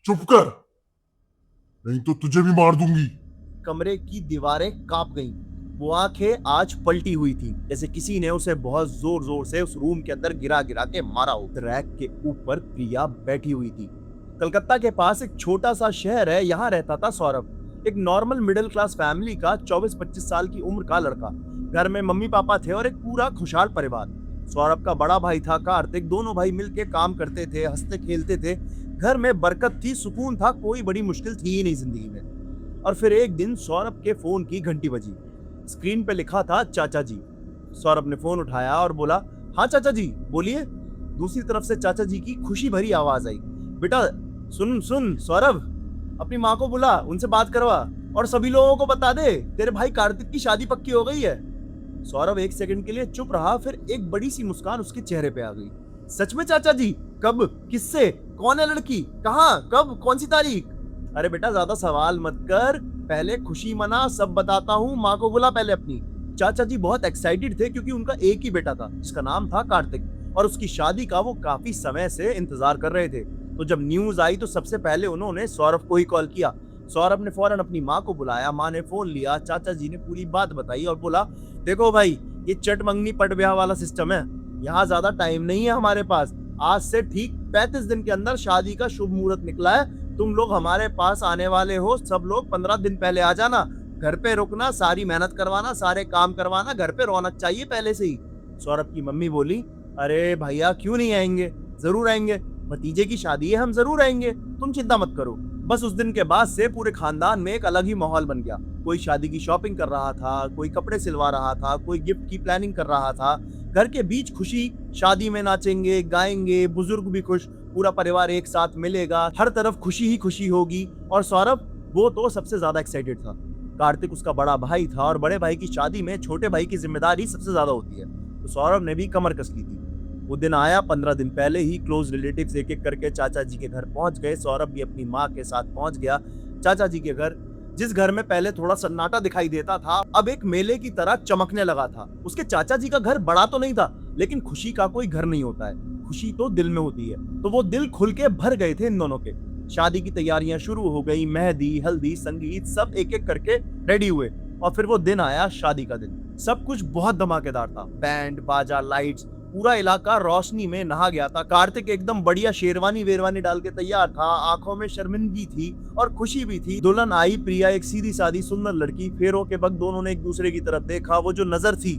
चुप कर, नहीं तो तुझे भी मार दूंगी। कमरे की दीवारें कांप गईं। वो आंखें आज पलटी हुई थी, जैसे किसी ने उसे बहुत जोर जोर से उस रूम के अंदर गिरा गिरा के मारा हो। रैक के ऊपर प्रिया बैठी हुई थी। कलकत्ता के पास एक छोटा सा शहर है, यहाँ रहता था सौरभ, एक नॉर्मल मिडिल क्लास फैमिली का 24-25 साल की उम्र का लड़का। घर में मम्मी पापा थे और एक पूरा खुशहाल परिवार। सौरभ का बड़ा भाई था कार्तिक, दोनों भाई मिलके काम करते थे, हंसते खेलते थे। घर में बरकत थी, सुकून था, कोई बड़ी मुश्किल थी ही नहीं जिंदगी में। और फिर एक दिन सौरभ के फोन की घंटी बजी। स्क्रीन पे लिखा था चाचा जी। सौरभ ने फोन उठाया और बोला, हाँ चाचा जी बोलिए। दूसरी तरफ से चाचा जी की खुशी भरी आवाज आई, बेटा सुन सुन सौरभ, अपनी माँ को बुला, उनसे बात करवा और सभी लोगों को बता दे तेरे भाई कार्तिक की शादी पक्की हो गई है। सौरभ एक सेकंड के लिए चुप रहा, फिर एक बड़ी सी मुस्कान उसके चेहरे पे आ गई। सच में चाचा जी? कब, किससे, कौन है लड़की, कहाँ, कब, कौन सी तारीख? अरे बेटा ज्यादा सवाल मत कर, पहले खुशी मना, सब बताता हूँ, माँ को बुला पहले अपनी। चाचा जी बहुत एक्साइटेड थे क्योंकि उनका एक ही बेटा था जिसका नाम था कार्तिक और उसकी शादी का वो काफी समय से इंतजार कर रहे थे। तो जब न्यूज आई तो सबसे पहले उन्होंने सौरभ को ही कॉल किया। सौरभ ने फौरन अपनी माँ को बुलाया, माँ ने फोन लिया, चाचा जी ने पूरी बात बताई और बोला, देखो भाई ये चट मंगनी पट ब्याह वाला सिस्टम है, यहाँ ज्यादा टाइम नहीं है हमारे पास। आज से ठीक 35 दिन के अंदर शादी का शुभ मुहूर्त निकला है, तुम लोग हमारे पास आने वाले हो, सब लोग 15 दिन पहले आ जाना, घर पे रुकना, सारी मेहनत करवाना, सारे काम करवाना, घर पे रौनक चाहिए पहले से ही। सौरभ की मम्मी बोली, अरे भैया क्यों नहीं आएंगे, जरूर आएंगे, भतीजे की शादी है, हम जरूर आएंगे, तुम चिंता मत करो। बस उस दिन के बाद से पूरे खानदान में एक अलग ही माहौल बन गया। कोई शादी की शॉपिंग कर रहा था, कोई कपड़े सिलवा रहा था, कोई गिफ्ट की प्लानिंग कर रहा था। घर के बीच खुशी, शादी में नाचेंगे गाएंगे, बुजुर्ग भी खुश, पूरा परिवार एक साथ मिलेगा, हर तरफ खुशी ही खुशी होगी। और सौरभ, वो तो सबसे ज्यादा एक्साइटेड था। कार्तिक उसका बड़ा भाई था और बड़े भाई की शादी में छोटे भाई की जिम्मेदारी सबसे ज्यादा होती है, तो सौरभ ने भी कमर कस ली थी। वो दिन आया, 15 दिन पहले ही क्लोज रिलेटिव्स एक एक करके चाचा जी के घर पहुंच गए। सौरभ भी अपनी माँ के साथ पहुंच गया चाचा जी के घर। जिस घर में पहले थोड़ा सन्नाटा दिखाई देता था, अब एक मेले की तरह चमकने लगा था। उसके चाचा जी का घर बड़ा तो नहीं था, लेकिन खुशी का कोई घर नहीं होता है, खुशी तो दिल में होती है। तो वो दिल खुल के भर गए थे इन दोनों के। शादी की तैयारियां शुरू हो गई, मेहंदी, हल्दी, संगीत, सब एक एक करके रेडी हुए। और फिर वो दिन आया, शादी का दिन। सब कुछ बहुत धमाकेदार था, बैंड बाजा, लाइट्स, पूरा इलाका रोशनी में नहा गया था। कार्तिक एकदम बढ़िया शेरवानी वेरवानी डाल के तैयार था, आंखों में शर्मिंदगी थी और खुशी भी थी। दुल्हन आई, प्रिया एक सीधी सादी सुंदर लड़की। फेरों के वक्त दोनों ने एक दूसरे की तरफ देखा, वो जो नजर थी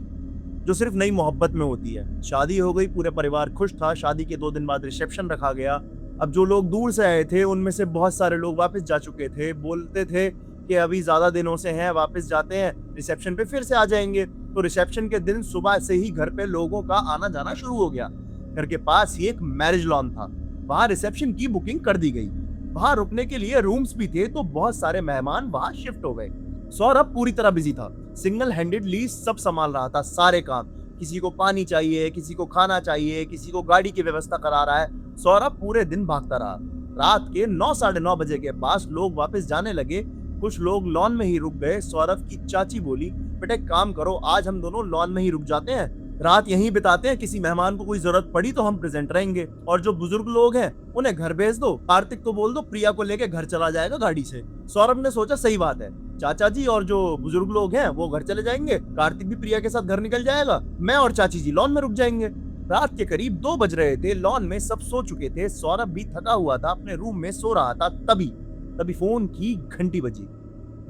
जो सिर्फ नई मोहब्बत में होती है। शादी हो गई, पूरे परिवार खुश था। शादी के 2 दिन बाद रिसेप्शन रखा गया। अब जो लोग दूर से आए थे उनमें से बहुत सारे लोग वापस जा चुके थे, बोलते थे कि अभी ज्यादा दिनों से हैं, वापस जाते हैं, रिसेप्शन पे फिर से आ जाएंगे। तो रिसेप्शन के दिन सुबह से ही घर पे लोगों का आना जाना शुरू हो गया। घर के पास ही एक मैरिज लॉन था, वहां रिसेप्शन की बुकिंग कर दी गई। वहां रुकने के लिए रूम्स भी थे, तो बहुत सारे मेहमान वहां शिफ्ट हो गए। सौरभ पूरी तरह बिजी था, सिंगल हैंडेडली सब संभाल रहा था, सारे काम। किसी को पानी चाहिए, किसी को खाना चाहिए, किसी को गाड़ी की व्यवस्था करा रहा है। सौरभ पूरे दिन भागता रहा। रात के 9 साढ़े 9 बजे के पास लोग वापस जाने लगे। कुछ लोग लॉन में ही रुक गए। सौरभ की चाची बोली, बेटा एक काम करो, आज हम दोनों लॉन में ही रुक जाते हैं, रात यहीं बिताते हैं, किसी मेहमान को कोई जरूरत पड़ी तो हम प्रेजेंट रहेंगे। और जो बुजुर्ग लोग हैं उन्हें घर भेज दो, कार्तिक को बोल दो प्रिया को लेके घर चला जाएगा गाड़ी से। सौरभ ने सोचा सही बात है, चाचा जी और जो बुजुर्ग लोग हैं वो घर चले जाएंगे, कार्तिक भी प्रिया के साथ घर निकल जाएगा, मैं और चाची जी लॉन में रुक जाएंगे। रात के करीब 2 बज रहे थे, लॉन में सब सो चुके थे। सौरभ भी थका हुआ था, अपने रूम में सो रहा था। तभी तभी फोन की घंटी बजी।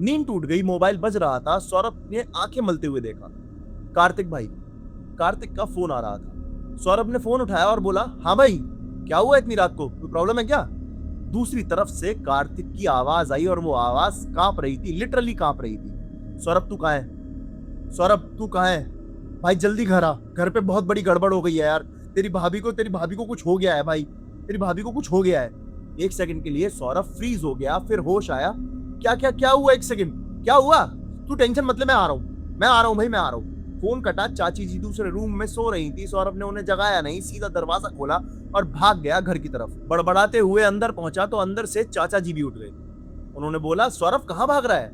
नींद टूट गई, मोबाइल बज रहा था। सौरभ ने आंखें मलते हुए देखा, कार्तिक भाई, कार्तिक का फोन आ रहा था। सौरभ ने फोन उठाया और बोला, हाँ भाई क्या हुआ इतनी रात को, कोई प्रॉब्लम है क्या? दूसरी तरफ से कार्तिक की आवाज आई और वो आवाज कांप रही थी, लिटरली कांप रही थी। सौरभ तू कहाँ है? सौरभ तू कहाँ है? भाई जल्दी घर आ, घर पे बहुत बड़ी गड़बड़ हो गई है यार, तेरी भाभी को कुछ हो गया है भाई, तेरी भाभी को कुछ हो गया है। एक सेकंड के लिए सौरभ फ्रीज हो गया, फिर होश आया। क्या क्या क्या हुआ? एक सेकंड, क्या हुआ? तू टेंशन मत ले, मैं आ रहा हूँ, मैं आ रहा हूँ भाई, मैं आ रहा हूँ। फोन कटा। चाची जी दूसरे रूम में सो रही थी। सौरभ ने उन्हें जगाया नहीं, सीधा दरवाजा खोला और भाग गया घर की तरफ। बड़बड़ाते हुए अंदर पहुंचा तो अंदर से चाचा जी भी उठ गए। उन्होंने बोला, सौरभ कहाँ भाग रहा है?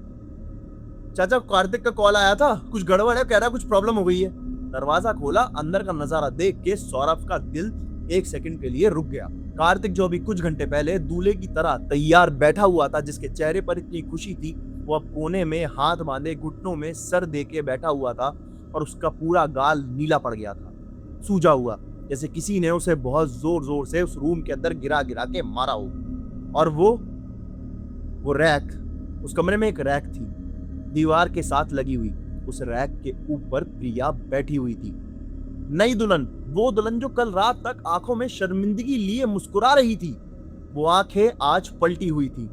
चाचा कार्तिक का कॉल आया था, कुछ गड़बड़ है, कह रहा कुछ प्रॉब्लम हो गई है। दरवाजा खोला, अंदर का नजारा देख के सौरभ का दिल एक सेकंड के लिए रुक गया। कार्तिक जो अभी कुछ घंटे पहले दूल्हे की तरह तैयार बैठा हुआ था, जिसके चेहरे पर इतनी खुशी थी, वो अब कोने में हाथ बांधे घुटनों में सर दे के बैठा हुआ था और उसका पूरा गाल नीला पड़ गया था, सूजा हुआ, जैसे किसी ने उसे बहुत जोर जोर से उस रूम के अंदर गिरा गिरा के मारा हो। और वो रैक, उस कमरे में एक रैक थी, दीवार के साथ लगी हुई। उस रैक के ऊपर प्रिया बैठी हुई थी, नई दुल्हन, वो दुल्हन जो कल रात तक आंखों में शर्मिंदगी लिए मुस्कुरा रही थी। वो आंखें आज पलटी हुई थी,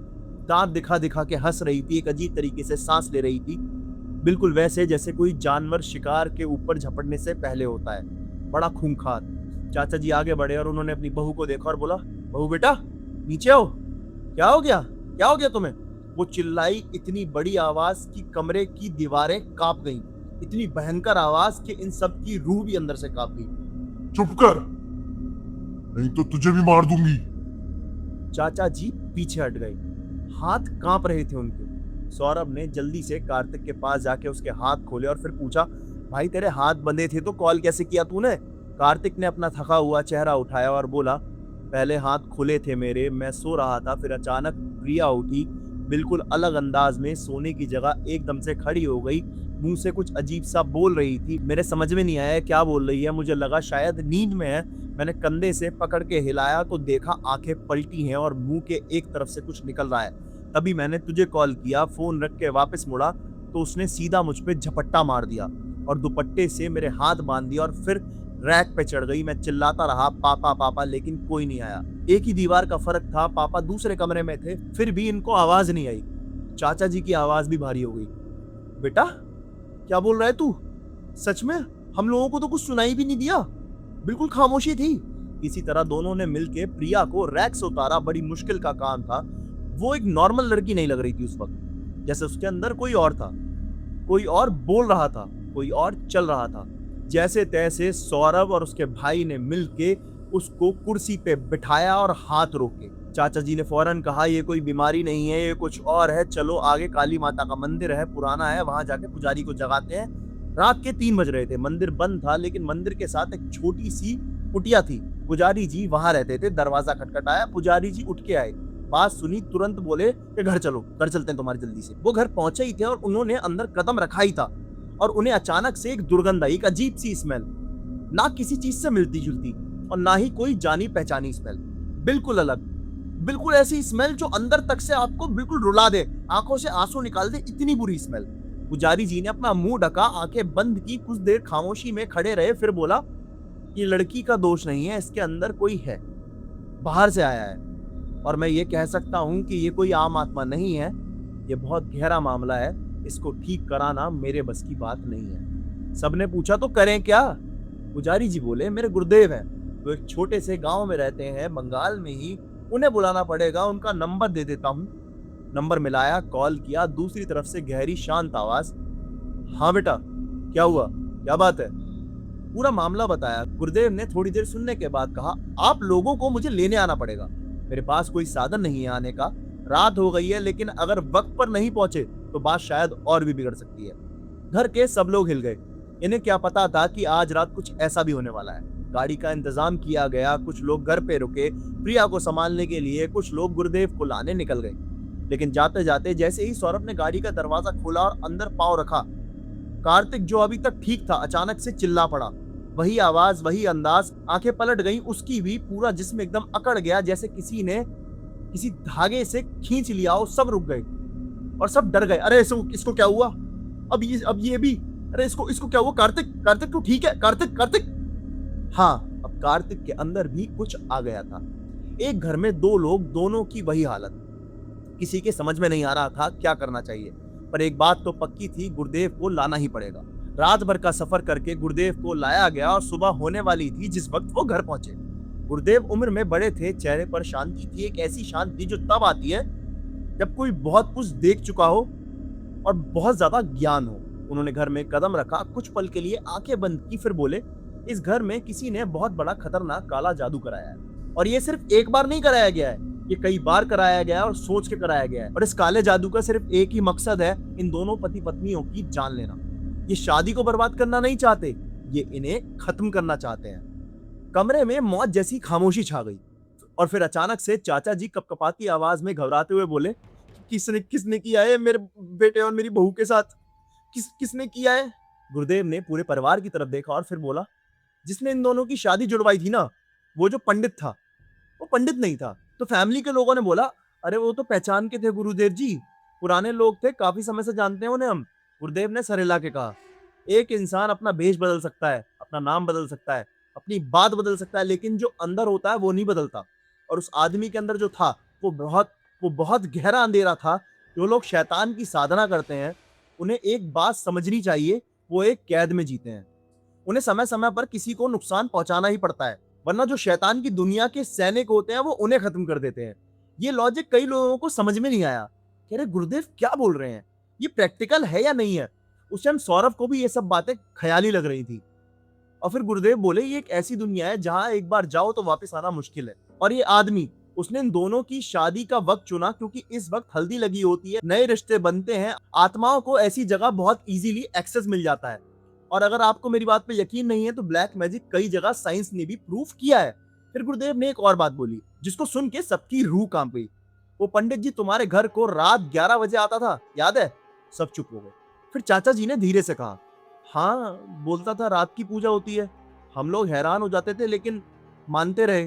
दांत दिखा दिखा के हंस रही थी, एक अजीब तरीके से सांस ले रही थी, बिल्कुल वैसे जैसे कोई जानवर शिकार के ऊपर झपटने से पहले होता है, बड़ा खूंखार। चाचा जी आगे बढ़े और उन्होंने अपनी बहू को देखा और बोला, बहू बेटा नीचे आओ, क्या हो गया, क्या हो गया तुम्हें? वो चिल्लाई इतनी बड़ी आवाज कि कमरे की दीवारें कांप गईं, इतनी भयंकर आवाज कि इन सब की रूह भी अंदर से कांप गई। चुप कर, नहीं तो तुझे भी मार दूंगी। चाचा जी पीछे हट गए, हाथ कांप रहे थे उनके। सौरभ ने जल्दी से कार्तिक के पास जाके उसके हाथ खोले और फिर पूछा, भाई तेरे हाथ बंधे थे तो कॉल कैसे किया तूने? कार्तिक ने अपना थका हुआ चेहरा उठाया और बोला, पहले हाथ खुले थे मेरे, मैं सो रहा था, फिर अचानक प्रिया उठी, बिल्कुल अलग अंदाज में, सोने की जगह एकदम से खड़ी हो गई, मुंह से कुछ अजीब सा बोल रही थी। मेरे समझ में नहीं आया क्या बोल रही है, मुझे लगा शायद नींद में है। मैंने कंधे से पकड़ के हिलाया तो देखा आंखें पलटी हैं और मुंह के एक तरफ से कुछ निकल रहा है। तभी मैंने तुझे कॉल किया, फोन रख के वापस मुड़ा तो उसने सीधा मुझ पे झपट्टा मार दिया और दुपट्टे से मेरे हाथ बांध दिया और फिर रैक पे चढ़ गई। मैं चिल्लाता रहा, पापा पापा, लेकिन कोई नहीं आया। एक ही दीवार का फर्क था, पापा दूसरे कमरे में थे, फिर भी इनको आवाज नहीं आई। चाचा जी की आवाज भी भारी हो गई, बेटा क्या बोल रहा है तू? सच में हम लोगों को तो कुछ सुनाई भी नहीं दिया, बिल्कुल खामोशी थी। इसी तरह दोनों ने मिलके प्रिया को रैक से उतारा, बड़ी मुश्किल का काम था। वो एक नॉर्मल लड़की नहीं लग रही थी उस वक्त, जैसे उसके अंदर कोई और था, कोई और बोल रहा था, कोई और चल रहा था। जैसे तैसे सौरभ और उसके भाई ने मिलके उसको कुर्सी पे बिठाया और हाथ रोके। चाचा जी ने फौरन कहा, ये कोई बीमारी नहीं है, ये कुछ और है, चलो आगे काली माता का मंदिर है, पुराना है, वहां जाके पुजारी को जगाते हैं। रात के 3 बज रहे थे, मंदिर बंद था, लेकिन मंदिर के साथ एक छोटी सी कुटिया थी, पुजारी जी वहां रहते थे। दरवाजा खटखटाया, पुजारी जी उठ के आए, बात सुनी, तुरंत बोले कि घर चलो, घर चलते हैं तुम्हारी जल्दी से। वो घर पहुंचे ही थे और उन्होंने अंदर कदम रखा ही था और उन्हें अचानक से एक दुर्गंध आई, एक अजीब सी स्मेल, ना किसी चीज से मिलती जुलती और ना ही कोई जानी पहचानी स्मेल, बिल्कुल अलग, बिल्कुल ऐसी स्मेल जो अंदर तक से आपको बिल्कुल रुला दे, आंखों से आंसू निकाल दे, इतनी बुरी स्मेल। पुजारी जी ने अपना मुंह ढका, आंखें बंद की, कुछ देर खामोशी में खड़े रहे, फिर बोला, ये लड़की का दोष नहीं है, इसके अंदर कोई है, बाहर से आया है, और मैं ये कह सकता हूं कि ये कोई आम आत्मा नहीं है, ये बहुत गहरा मामला है, इसको ठीक कराना मेरे बस की बात नहीं है। सबने पूछा, तो करें क्या? पुजारी जी बोले, मेरे गुरुदेव हैं, वो एक छोटे से गांव में रहते हैं, बंगाल में ही, उन्हें बुलाना पड़ेगा, उनका नंबर दे देता हूं। नंबर मिलाया, कॉल किया, दूसरी तरफ से गहरी शांत आवाज, हाँ बेटा क्या हुआ, क्या बात है? पूरा मामला बताया। गुरुदेव ने थोड़ी देर सुनने के बाद कहा, आप लोगों को मुझे लेने आना पड़ेगा, मेरे पास कोई साधन नहीं है आने का, रात हो गई है, लेकिन अगर वक्त पर नहीं पहुंचे तो बात शायद और भी बिगड़ सकती है। घर के सब लोग हिल गए, इन्हें क्या पता था कि आज रात कुछ ऐसा भी होने वाला है। गाड़ी का इंतजाम किया गया, कुछ लोग घर पे रुके प्रिया को संभालने के लिए, कुछ लोग गुरुदेव को लाने निकल गए। लेकिन जाते जाते जैसे ही सौरभ ने गाड़ी का दरवाजा खोला और अंदर पांव रखा, कार्तिक जो अभी तक ठीक था अचानक से चिल्ला पड़ा। वही आवाज, वही अंदाज, आंखें पलट गईं उसकी भी, पूरा जिस्म एकदम अकड़ गया, जैसे किसी ने किसी धागे से खींच लिया हो। सब रुक गए और सब डर गए, अरे इसको क्या हुआ? अब ये भी, अरे इसको क्या हुआ? कार्तिक, कार्तिक तू ठीक है? कार्तिक, कार्तिक। हाँ, अब कार्तिक के अंदर भी कुछ आ गया था। एक घर में 2 लोग, दोनों की वही हालत, किसी के समझ में नहीं आ रहा था क्या करना चाहिए, पर एक बात तो पक्की थी, गुरुदेव को लाना ही पड़ेगा। रात भर का सफर करके गुरुदेव को लाया गया और सुबह होने वाली थी जिस वक्त वो घर पहुंचे। गुरुदेव उम्र में बड़े थे, चेहरे पर शांति थी, एक ऐसी शांति जो तब आती है जब कोई बहुत कुछ देख चुका हो और बहुत ज्यादा ज्ञान हो। उन्होंने घर में कदम रखा, कुछ पल के लिए आंखें बंद की, फिर बोले, इस घर में किसी ने बहुत बड़ा खतरनाक काला जादू कराया है, और ये सिर्फ एक बार नहीं कराया गया है, ये कई बार कराया गया है और सोच के कराया गया है। और इस काले जादू का सिर्फ एक ही मकसद है, इन दोनों पति पत्नियों की जान लेना। ये शादी को बर्बाद करना नहीं चाहते, ये इन्हें खत्म करना चाहते हैं। कमरे में मौत जैसी खामोशी छा गई। और फिर अचानक से चाचा जी कपकपाती आवाज में घबराते हुए बोले, किसने किसने किया है मेरे बेटे और मेरी बहू के साथ? किसने किया है? गुरुदेव ने पूरे परिवार की तरफ देखा और फिर बोला, जिसने इन दोनों की शादी जुड़वाई थी ना, वो जो पंडित था, वो पंडित नहीं था। तो फैमिली के लोगों ने बोला, अरे वो तो पहचान के थे गुरुदेव जी, पुराने लोग थे, काफी समय से जानते हैं उन्हें हम। गुरुदेव ने सर हिला के कहा, एक इंसान अपना भेष बदल सकता है, अपना नाम बदल सकता है, अपनी बात बदल सकता है, लेकिन जो अंदर होता है वो नहीं बदलता। और उस आदमी के अंदर जो था वो बहुत गहरा अंधेरा था। जो लोग शैतान की साधना करते हैं, उन्हें एक बात समझनी चाहिए, वो एक कैद में जीते हैं। उन्हें समय समय पर किसी को नुकसान पहुंचाना ही पड़ता है, वरना जो शैतान की दुनिया के सैनिक होते हैं वो उन्हें खत्म कर देते हैं। ये लॉजिक कई लोगों को समझ में नहीं आया। कह रहे गुरुदेव क्या बोल रहे हैं, ये प्रैक्टिकल है या नहीं है? उस टाइम सौरभ को भी ये सब बातें ख्याली लग रही थी। और फिर गुरुदेव बोले, ये एक ऐसी दुनिया है जहां एक बार जाओ तो वापस आना मुश्किल है। और ये आदमी, उसने इन दोनों की शादी का वक्त चुना क्योंकि इस वक्त हल्दी लगी होती है, नए रिश्ते बनते हैं, आत्माओं को ऐसी जगह बहुत इजीली एक्सेस मिल जाता है। और अगर आपको मेरी बात पे यकीन नहीं है तो ब्लैक मैजिक कई जगह साइंस ने भी प्रूफ किया है। फिर गुरुदेव ने एक और बात बोली जिसको सुन के सबकी रूह कांप गई। वो पंडित जी तुम्हारे घर को रात 11 बजे आता था, याद है? सब चुप हो गए। फिर चाचा जी ने धीरे से कहा, हाँ, बोलता था रात की पूजा होती है। हम लोग हैरान हो जाते थे लेकिन मानते रहे।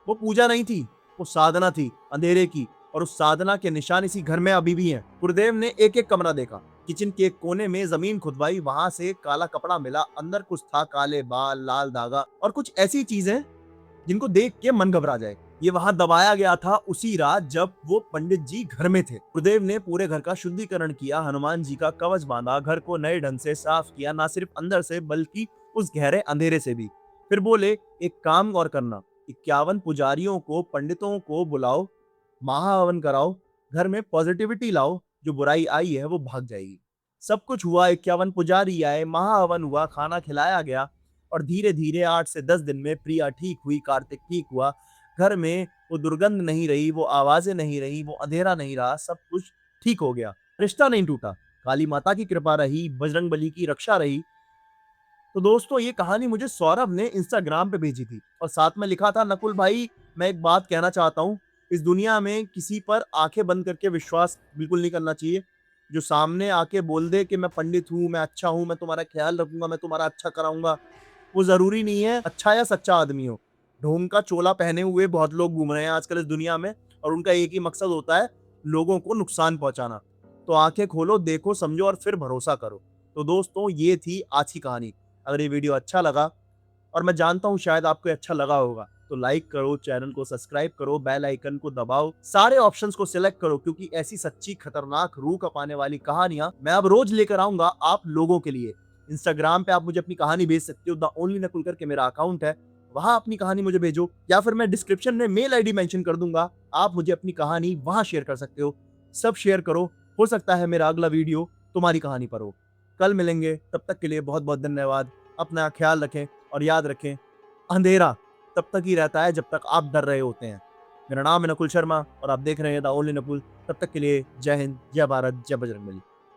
वो पूजा नहीं थी, वो साधना थी, अंधेरे की। और उस साधना के निशान इसी घर में अभी भी हैं। गुरुदेव ने एक एक कमरा देखा। किचन के एक कोने में जमीन खुदवाई, वहां से काला कपड़ा मिला, अंदर कुछ था, काले बाल, लाल धागा और कुछ ऐसी चीजें जिनको देख के मन घबरा जाए। ये वहां दबाया गया था उसी रात जब वो पंडित जी घर में थे। गुरुदेव ने पूरे घर का शुद्धिकरण किया, हनुमान जी का कवच बांधा, घर को नए ढंग से साफ किया, ना सिर्फ अंदर से बल्कि उस गहरे अंधेरे से भी। फिर बोले, एक काम और करना, 51 पुजारियों को, पंडितों को बुलाओ, महाहवन कराओ, घर में पॉजिटिविटी लाओ, जो बुराई आई है वो भाग जाएगी। सब कुछ हुआ, 51 पुजारी आए, महाहवन हुआ, खाना खिलाया गया और धीरे धीरे 8 से 10 दिन में प्रिया ठीक हुई, कार्तिक ठीक हुआ। घर में वो दुर्गंध नहीं रही, वो आवाजें नहीं रही, वो अंधेरा नहीं रहा, सब कुछ ठीक हो गया। रिश्ता नहीं टूटा, काली माता की कृपा रही, बजरंग बली की रक्षा रही। तो दोस्तों, ये कहानी मुझे सौरभ ने इंस्टाग्राम पे भेजी थी और साथ में लिखा था, नकुल भाई मैं एक बात कहना चाहता हूँ, इस दुनिया में किसी पर आंखें बंद करके विश्वास बिल्कुल नहीं करना चाहिए। जो सामने आके बोल दे कि मैं पंडित हूँ, मैं अच्छा हूँ, मैं तुम्हारा ख्याल रखूंगा, मैं तुम्हारा अच्छा कराऊंगा, वो जरूरी नहीं है अच्छा या सच्चा आदमी हो। ढोंग का चोला पहने हुए बहुत लोग घूम रहे हैं आजकल इस दुनिया में और उनका एक ही मकसद होता है, लोगों को नुकसान पहुंचाना। तो आंखें खोलो, देखो, समझो और फिर भरोसा करो। तो दोस्तों, ये थी आज की कहानी। अगर ये वीडियो अच्छा लगा, और मैं जानता हूँ शायद आपको अच्छा लगा होगा, तो लाइक करो, चैनल को सब्सक्राइब करो, बेल आइकन को दबाओ, सारे ऑप्शंस को सिलेक्ट करो, क्योंकि ऐसी सच्ची खतरनाक रूह कपाने वाली कहानियां मैं अब रोज लेकर आऊंगा आप लोगों के लिए। इंस्टाग्राम पे आप मुझे अपनी कहानी भेज सकते हो, द ओनली नकुल करके मेरा अकाउंट है, वहां अपनी कहानी मुझे भेजो, या फिर मैं डिस्क्रिप्शन में मेल आईडी मेंशन कर दूंगा, आप मुझे अपनी कहानी वहां शेयर कर सकते हो। सब शेयर करो, हो सकता है मेरा अगला वीडियो तुम्हारी कहानी पर हो। कल मिलेंगे, तब तक के लिए बहुत बहुत धन्यवाद। अपना ख्याल रखें और याद रखें, अंधेरा तब तक ही रहता है जब तक आप डर रहे होते हैं। मेरा नाम है नकुल शर्मा और आप देख रहे हैं द ओनली नकुल। तब तक के लिए जय हिंद, जय भारत, जय बजरंगबली।